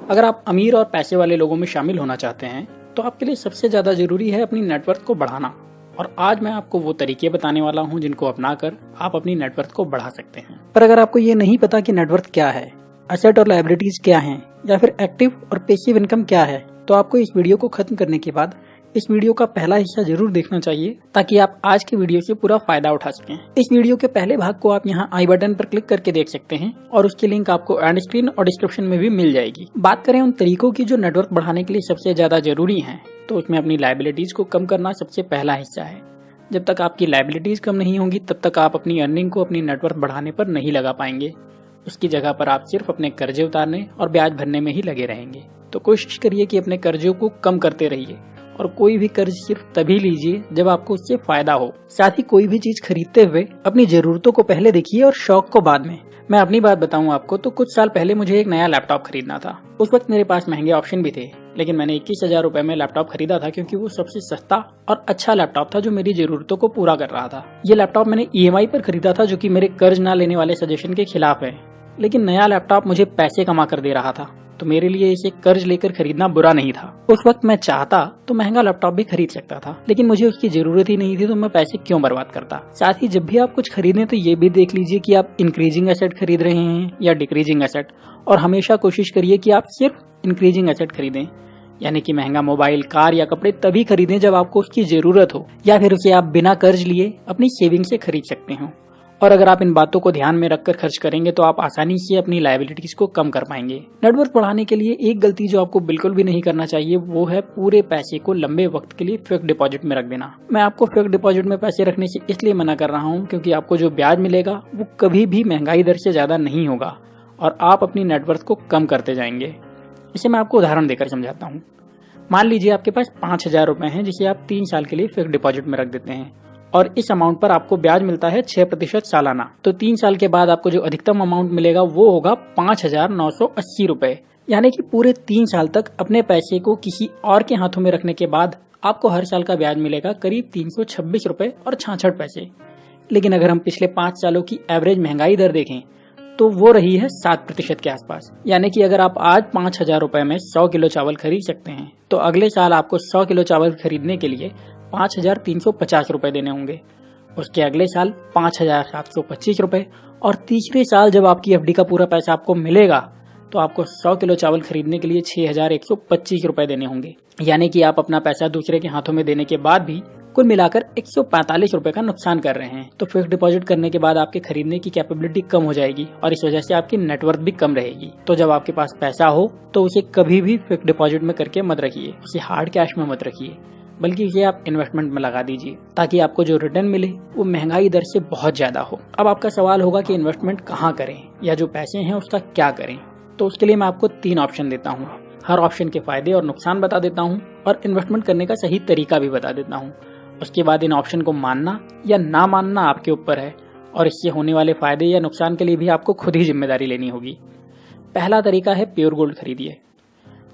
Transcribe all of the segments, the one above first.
अगर आप अमीर और पैसे वाले लोगों में शामिल होना चाहते हैं तो आपके लिए सबसे ज्यादा जरूरी है अपनी नेटवर्थ को बढ़ाना। और आज मैं आपको वो तरीके बताने वाला हूँ जिनको अपनाकर आप अपनी नेटवर्थ को बढ़ा सकते हैं। पर अगर आपको ये नहीं पता कि नेटवर्थ क्या है, एसेट और लायबिलिटीज क्या हैं, या फिर एक्टिव और पैसिव इनकम क्या है, तो आपको इस वीडियो को खत्म करने के बाद इस वीडियो का पहला हिस्सा जरूर देखना चाहिए ताकि आप आज के वीडियो से पूरा फायदा उठा सकें। इस वीडियो के पहले भाग को आप यहाँ आई बटन पर क्लिक करके देख सकते हैं और उसकी लिंक आपको एंड स्क्रीन और डिस्क्रिप्शन में भी मिल जाएगी। बात करें उन तरीकों की जो नेटवर्क बढ़ाने के लिए सबसे ज्यादा जरूरी है, तो उसमें अपनी लायबिलिटीज को कम करना सबसे पहला हिस्सा है। जब तक आपकी लायबिलिटीज कम नहीं होंगी तब तक आप अपनी अर्निंग को अपनी नेटवर्क बढ़ाने पर नहीं लगा पाएंगे। उसकी जगह पर आप सिर्फ अपने कर्जे उतारने और ब्याज भरने में ही लगे रहेंगे। तो कोशिश करिए कि अपने कर्जों को कम करते रहिए और कोई भी कर्ज सिर्फ तभी लीजिए जब आपको उससे फायदा हो। साथ ही कोई भी चीज खरीदते हुए अपनी जरूरतों को पहले देखिए और शौक को बाद में। मैं अपनी बात बताऊं आपको तो कुछ साल पहले मुझे एक नया लैपटॉप खरीदना था। उस वक्त मेरे पास महंगे ऑप्शन भी थे, लेकिन मैंने 21,000 रुपए में लैपटॉप खरीदा था क्योंकि वो सबसे सस्ता और अच्छा लैपटॉप था जो मेरी जरूरतों को पूरा कर रहा था। ये लैपटॉप मैंने EMI पर खरीदा था, जो कि मेरे कर्ज ना लेने वाले सजेशन के खिलाफ है। लेकिन नया लैपटॉप मुझे पैसे कमा कर दे रहा था, तो मेरे लिए इसे कर्ज लेकर खरीदना बुरा नहीं था। उस वक्त मैं चाहता तो महंगा लैपटॉप भी खरीद सकता था, लेकिन मुझे उसकी जरूरत ही नहीं थी, तो मैं पैसे क्यों बर्बाद करता। साथ ही जब भी आप कुछ खरीदें तो ये भी देख लीजिए कि आप इंक्रीजिंग एसेट खरीद रहे हैं या डिक्रीजिंग एसेट, और हमेशा कोशिश करिए कि आप सिर्फ इंक्रीजिंग एसेट खरीदें। यानी कि महंगा मोबाइल, कार या कपड़े तभी खरीदें जब आपको उसकी जरूरत हो, या फिर उसे आप बिना कर्ज लिए अपनी सेविंग से खरीद सकते हो। और अगर आप इन बातों को ध्यान में रखकर खर्च करेंगे तो आप आसानी से अपनी लायबिलिटीज को कम कर पाएंगे। नेटवर्थ बढ़ाने के लिए एक गलती जो आपको बिल्कुल भी नहीं करना चाहिए वो है पूरे पैसे को लंबे वक्त के लिए फिक्स्ड डिपॉजिट में रख देना। मैं आपको फिक्स्ड डिपॉजिट में पैसे रखने से इसलिए मना कर रहा हूँ क्योंकि आपको जो ब्याज मिलेगा वो कभी भी महंगाई दर से ज्यादा नहीं होगा और आप अपनी नेटवर्थ को कम करते जाएंगे। इसे मैं आपको उदाहरण देकर समझाता हूँ। मान लीजिए आपके पास 5,000 रुपए हैं जिसे आप 3 साल के लिए फिक्स्ड डिपॉजिट में रख देते हैं और इस अमाउंट पर आपको ब्याज मिलता है 6% सालाना। तो 3 साल के बाद आपको जो अधिकतम अमाउंट मिलेगा वो होगा 5,980 रुपए। यानी कि पूरे 3 साल तक अपने पैसे को किसी और के हाथों में रखने के बाद आपको हर साल का ब्याज मिलेगा करीब 326 रुपए और 66 पैसे। लेकिन अगर हम पिछले 5 सालों की एवरेज महंगाई दर देखें तो वो रही है 7% के आसपास। यानी कि अगर आप आज 5,000 रुपए में 100 किलो चावल खरीद सकते हैं तो अगले साल आपको 100 किलो चावल खरीदने के लिए 5,350 रुपए देने होंगे। उसके अगले साल 5,725 रुपए, और तीसरे साल जब आपकी FD का पूरा पैसा आपको मिलेगा तो आपको 100 किलो चावल खरीदने के लिए 6,125 रुपए देने होंगे। यानी कि आप अपना पैसा दूसरे के हाथों में देने के बाद भी कुल मिलाकर 145 रुपए का नुकसान कर रहे हैं। तो फिक्स्ड डिपॉजिट करने के बाद आपके खरीदने की कैपेबिलिटी कम हो जाएगी और इस वजह से आपकी नेटवर्थ भी कम रहेगी। तो जब आपके पास पैसा हो तो उसे कभी भी फिक्स्ड डिपॉजिट में करके मत रखिए, उसे हार्ड कैश में मत रखिए, बल्कि इसे आप इन्वेस्टमेंट में लगा दीजिए ताकि आपको जो रिटर्न मिले वो महंगाई दर से बहुत ज्यादा हो। अब आपका सवाल होगा कि इन्वेस्टमेंट कहाँ करें या जो पैसे हैं उसका क्या करें। तो उसके लिए मैं आपको 3 ऑप्शन देता हूँ। हर ऑप्शन के फायदे और नुकसान बता देता हूँ और इन्वेस्टमेंट करने का सही तरीका भी बता देता हूँ। उसके बाद इन ऑप्शन को मानना या ना मानना आपके ऊपर है और इससे होने वाले फायदे या नुकसान के लिए भी आपको खुद ही जिम्मेदारी लेनी होगी। पहला तरीका है प्योर गोल्ड खरीदिए।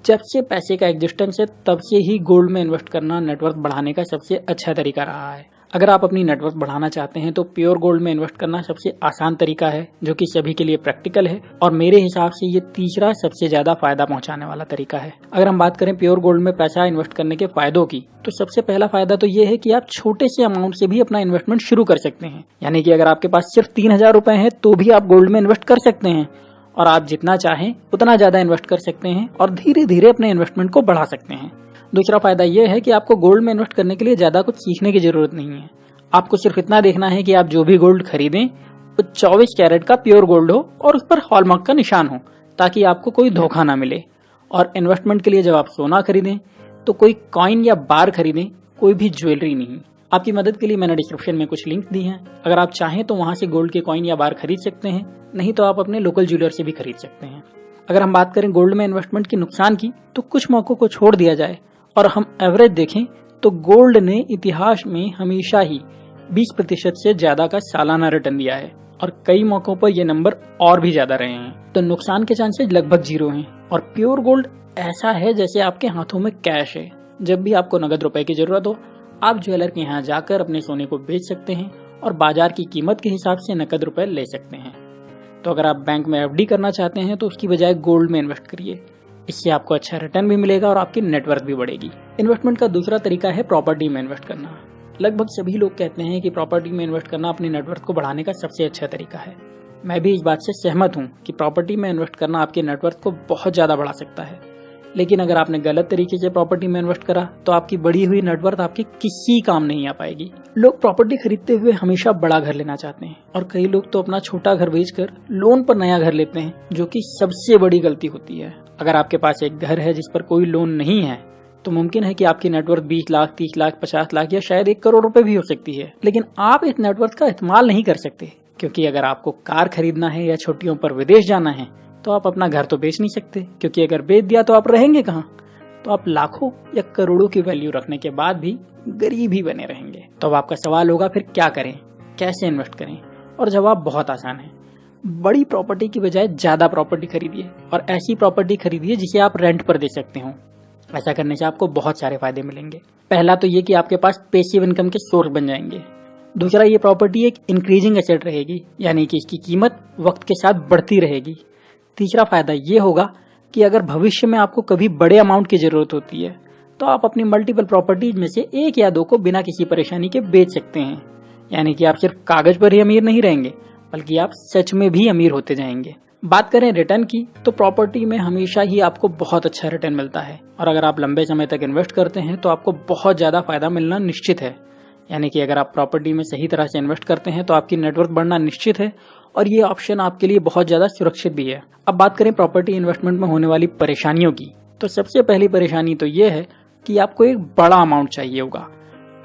जब से पैसे का एग्जिस्टेंस है तब से ही गोल्ड में इन्वेस्ट करना नेटवर्थ बढ़ाने का सबसे अच्छा तरीका रहा है। अगर आप अपनी नेटवर्थ बढ़ाना चाहते हैं तो प्योर गोल्ड में इन्वेस्ट करना सबसे आसान तरीका है, जो कि सभी के लिए प्रैक्टिकल है और मेरे हिसाब से ये तीसरा सबसे ज्यादा फायदा पहुंचाने वाला तरीका है। अगर हम बात करें प्योर गोल्ड में पैसा इन्वेस्ट करने के फायदों की, तो सबसे पहला फायदा तो ये है कि आप छोटे से अमाउंट से भी अपना इन्वेस्टमेंट शुरू कर सकते हैं। यानी कि अगर आपके पास सिर्फ 3,000 रुपए है तो भी आप गोल्ड में इन्वेस्ट कर सकते हैं और आप जितना चाहें उतना ज्यादा इन्वेस्ट कर सकते हैं और धीरे धीरे अपने इन्वेस्टमेंट को बढ़ा सकते हैं। दूसरा फायदा यह है कि आपको गोल्ड में इन्वेस्ट करने के लिए ज्यादा कुछ सीखने की जरूरत नहीं है। आपको सिर्फ इतना देखना है कि आप जो भी गोल्ड खरीदें वो 24 कैरेट का प्योर गोल्ड हो और उस पर हॉलमार्क का निशान हो, ताकि आपको कोई धोखा ना मिले। और इन्वेस्टमेंट के लिए जब आप सोना खरीदें तो कोई कॉइन या बार खरीदें, कोई भी ज्वेलरी नहीं। आपकी मदद के लिए मैंने डिस्क्रिप्शन में कुछ लिंक दी हैं, अगर आप चाहें तो वहां से गोल्ड के कॉइन या बार खरीद सकते हैं, नहीं तो आप अपने लोकल ज्वेलर से भी खरीद सकते हैं। अगर हम बात करें गोल्ड में इन्वेस्टमेंट के नुकसान की, तो कुछ मौकों को छोड़ दिया जाए और हम एवरेज देखें तो गोल्ड ने इतिहास में हमेशा ही 20% से ज्यादा का सालाना रिटर्न दिया है और कई मौकों पर ये नंबर और भी ज्यादा रहे हैं। तो नुकसान के चांसेस लगभग 0 हैं। और प्योर गोल्ड ऐसा है जैसे आपके हाथों में कैश है। जब भी आपको नगद रुपए की जरूरत हो आप ज्वेलर के यहाँ जाकर अपने सोने को बेच सकते हैं और बाजार की कीमत के हिसाब से नकद रुपए ले सकते हैं। तो अगर आप बैंक में FD करना चाहते हैं तो उसकी बजाय गोल्ड में इन्वेस्ट करिए। इससे आपको अच्छा रिटर्न भी मिलेगा और आपकी नेटवर्थ भी बढ़ेगी। इन्वेस्टमेंट का दूसरा तरीका है प्रॉपर्टी में इन्वेस्ट करना। लगभग सभी लोग कहते हैं कि प्रॉपर्टी में इन्वेस्ट करना अपनी नेटवर्थ को बढ़ाने का सबसे अच्छा तरीका है। मैं भी इस बात से सहमत हूँ कि प्रॉपर्टी में इन्वेस्ट करना आपकी नेटवर्थ को बहुत ज़्यादा बढ़ा सकता है, लेकिन अगर आपने गलत तरीके से प्रॉपर्टी में इन्वेस्ट करा तो आपकी बढ़ी हुई नेटवर्थ आपकी किसी काम नहीं आ पाएगी। लोग प्रॉपर्टी खरीदते हुए हमेशा बड़ा घर लेना चाहते हैं और कई लोग तो अपना छोटा घर बेचकर लोन पर नया घर लेते हैं, जो कि सबसे बड़ी गलती होती है। अगर आपके पास एक घर है जिस पर कोई लोन नहीं है तो मुमकिन है कि आपकी नेटवर्थ 20 लाख, 30 लाख, 50 लाख या शायद 1 करोड़ रुपए भी हो सकती है, लेकिन आप इस नेटवर्थ का इस्तेमाल नहीं कर सकते, क्योंकि अगर आपको कार खरीदना है या छुट्टियों पर विदेश जाना है तो आप अपना घर तो बेच नहीं सकते, क्योंकि अगर बेच दिया तो आप रहेंगे कहाँ। तो आप लाखों या करोड़ों की वैल्यू रखने के बाद भी गरीब ही बने रहेंगे। तो अब आपका सवाल होगा फिर क्या करें, कैसे इन्वेस्ट करें? और जवाब बहुत आसान है। बड़ी प्रॉपर्टी की बजाय ज्यादा प्रॉपर्टी खरीदिए और ऐसी प्रॉपर्टी खरीदिए जिसे आप रेंट पर दे सकते हो। ऐसा करने से आपको बहुत सारे फायदे मिलेंगे। पहला तो ये कि आपके पास पैसिव इनकम के सोर्स बन जाएंगे। दूसरा, ये प्रॉपर्टी एक इंक्रीजिंग एसेट रहेगी, यानी कि इसकी कीमत वक्त के साथ बढ़ती रहेगी। तीसरा फायदा ये होगा कि अगर भविष्य में आपको कभी बड़े अमाउंट की जरूरत होती है तो आप अपनी मल्टीपल प्रॉपर्टीज में से 1 या 2 को बिना किसी परेशानी के बेच सकते हैं। यानी कि आप सिर्फ कागज पर ही अमीर नहीं रहेंगे, बल्कि आप सच में भी अमीर होते जाएंगे। बात करें रिटर्न की, तो प्रॉपर्टी में हमेशा ही आपको बहुत अच्छा रिटर्न मिलता है, और अगर आप लंबे समय तक इन्वेस्ट करते हैं तो आपको बहुत ज्यादा फायदा मिलना निश्चित है। यानी कि अगर आप प्रॉपर्टी में सही तरह से इन्वेस्ट करते हैं तो आपकी नेटवर्थ बढ़ना निश्चित है, और ये ऑप्शन आपके लिए बहुत ज्यादा सुरक्षित भी है। अब बात करें प्रॉपर्टी इन्वेस्टमेंट में होने वाली परेशानियों की, तो सबसे पहली परेशानी तो ये है कि आपको एक बड़ा अमाउंट चाहिए होगा।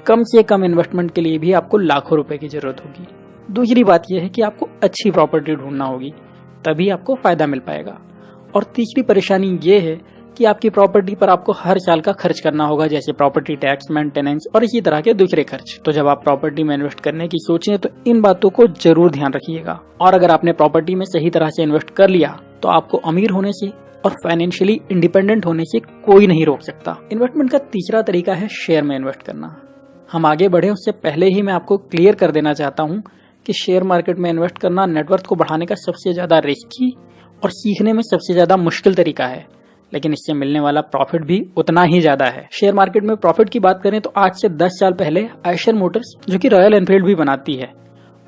कम से कम इन्वेस्टमेंट के लिए भी आपको लाखों रुपए की जरूरत होगी। दूसरी बात यह है कि आपको अच्छी प्रॉपर्टी ढूंढना होगी, तभी आपको फायदा मिल पाएगा। और तीसरी परेशानी ये है कि आपकी प्रॉपर्टी पर आपको हर साल का खर्च करना होगा, जैसे प्रॉपर्टी टैक्स, मेंटेनेंस और इसी तरह के दूसरे खर्च। तो जब आप प्रॉपर्टी में इन्वेस्ट करने की सोचें तो इन बातों को जरूर ध्यान रखिएगा। और अगर आपने प्रॉपर्टी में सही तरह से इन्वेस्ट कर लिया तो आपको अमीर होने से और फाइनेंशियली इंडिपेंडेंट होने से कोई नहीं रोक सकता। इन्वेस्टमेंट का तीसरा तरीका है शेयर में इन्वेस्ट करना। हम आगे बढ़े उससे पहले ही मैं आपको क्लियर कर देना चाहता हूँ कि शेयर मार्केट में इन्वेस्ट करना नेटवर्थ को बढ़ाने का सबसे ज्यादा रिस्की और सीखने में सबसे ज्यादा मुश्किल तरीका है, लेकिन इससे मिलने वाला प्रॉफिट भी उतना ही ज्यादा है। शेयर मार्केट में प्रॉफिट की बात करें तो आज से 10 साल पहले आयशर मोटर्स, जो कि रॉयल एनफील्ड भी बनाती है,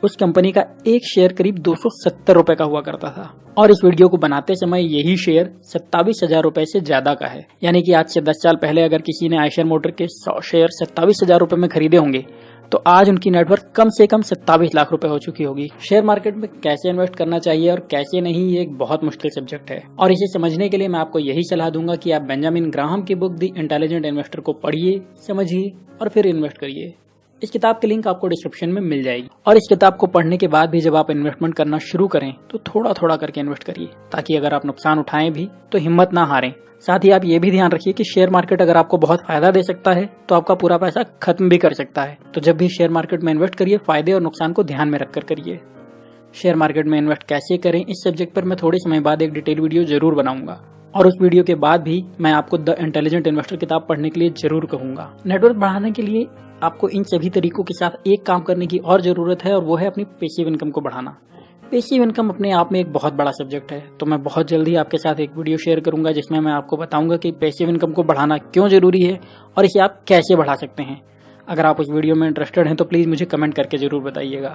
उस कंपनी का एक शेयर करीब 270 रुपए का हुआ करता था, और इस वीडियो को बनाते समय यही शेयर 27,000 रुपए से ज्यादा का है। यानी कि आज से 10 साल पहले अगर किसी ने आयशर मोटर के 100 शेयर 27,000 रुपए में खरीदे होंगे तो आज उनकी नेटवर्थ कम से कम 27 लाख रुपए हो चुकी होगी। शेयर मार्केट में कैसे इन्वेस्ट करना चाहिए और कैसे नहीं, ये एक बहुत मुश्किल सब्जेक्ट है, और इसे समझने के लिए मैं आपको यही सलाह दूंगा कि आप बेंजामिन ग्राहम की बुक द इंटेलिजेंट इन्वेस्टर को पढ़िए, समझिए और फिर इन्वेस्ट करिए। इस किताब की लिंक आपको डिस्क्रिप्शन में मिल जाएगी। और इस किताब को पढ़ने के बाद भी जब आप इन्वेस्टमेंट करना शुरू करें तो थोड़ा थोड़ा करके इन्वेस्ट करिए, ताकि अगर आप नुकसान उठाएं भी तो हिम्मत ना हारें। साथ ही आप ये भी ध्यान रखिए कि शेयर मार्केट अगर आपको बहुत फायदा दे सकता है तो आपका पूरा पैसा खत्म भी कर सकता है। तो जब भी शेयर मार्केट में इन्वेस्ट करिए, फायदे और नुकसान को ध्यान में रखकर करिए। शेयर मार्केट में इन्वेस्ट कैसे करें, इस सब्जेक्ट पर मैं थोड़े समय बाद एक डिटेल वीडियो जरूर बनाऊंगा, और उस वीडियो के बाद भी मैं आपको द इंटेलिजेंट इन्वेस्टर किताब पढ़ने के लिए जरूर कहूंगा। नेटवर्थ बढ़ाने के लिए आपको इन सभी तरीकों के साथ एक काम करने की और जरूरत है, और वो है अपनी पैसिव इनकम को बढ़ाना। पैसिव इनकम अपने आप में एक बहुत बड़ा सब्जेक्ट है, तो मैं बहुत जल्दी आपके साथ एक वीडियो शेयर करूंगा जिसमें मैं आपको बताऊंगा कि पैसिव इनकम को बढ़ाना क्यों जरूरी है और इसे आप कैसे बढ़ा सकते हैं। अगर आप उस वीडियो में इंटरेस्टेड हैं तो प्लीज मुझे कमेंट करके जरूर बताइएगा।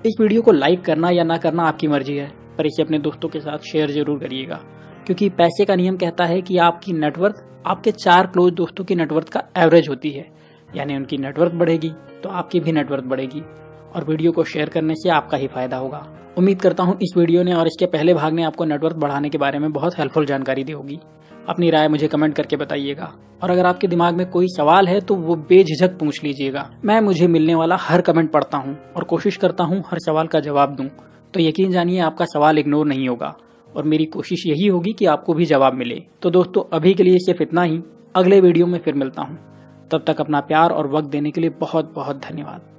इस वीडियो को लाइक करना या ना करना आपकी मर्जी है, पर इसे अपने दोस्तों के साथ शेयर जरूर करिएगा, क्योंकि पैसे का नियम कहता है कि आपकी नेटवर्थ आपके 4 क्लोज दोस्तों की नेटवर्थ का एवरेज होती है। यानी उनकी नेटवर्थ बढ़ेगी तो आपकी भी नेटवर्थ बढ़ेगी, और वीडियो को शेयर करने से आपका ही फायदा होगा। उम्मीद करता हूँ इस वीडियो ने और इसके पहले भाग ने आपको नेटवर्थ बढ़ाने के बारे में बहुत हेल्पफुल जानकारी दी होगी। अपनी राय मुझे कमेंट करके बताइएगा, और अगर आपके दिमाग में कोई सवाल है तो वो बेझिझक पूछ लीजिएगा। मैं मुझे मिलने वाला हर कमेंट पढ़ता हूँ और कोशिश करता हूँ हर सवाल का जवाब दूं, तो यकीन जानिए आपका सवाल इग्नोर नहीं होगा, और मेरी कोशिश यही होगी कि आपको भी जवाब मिले। तो दोस्तों, अभी के लिए सिर्फ इतना ही। अगले वीडियो में फिर मिलता हूँ। तब तक अपना प्यार और वक्त देने के लिए बहुत बहुत धन्यवाद।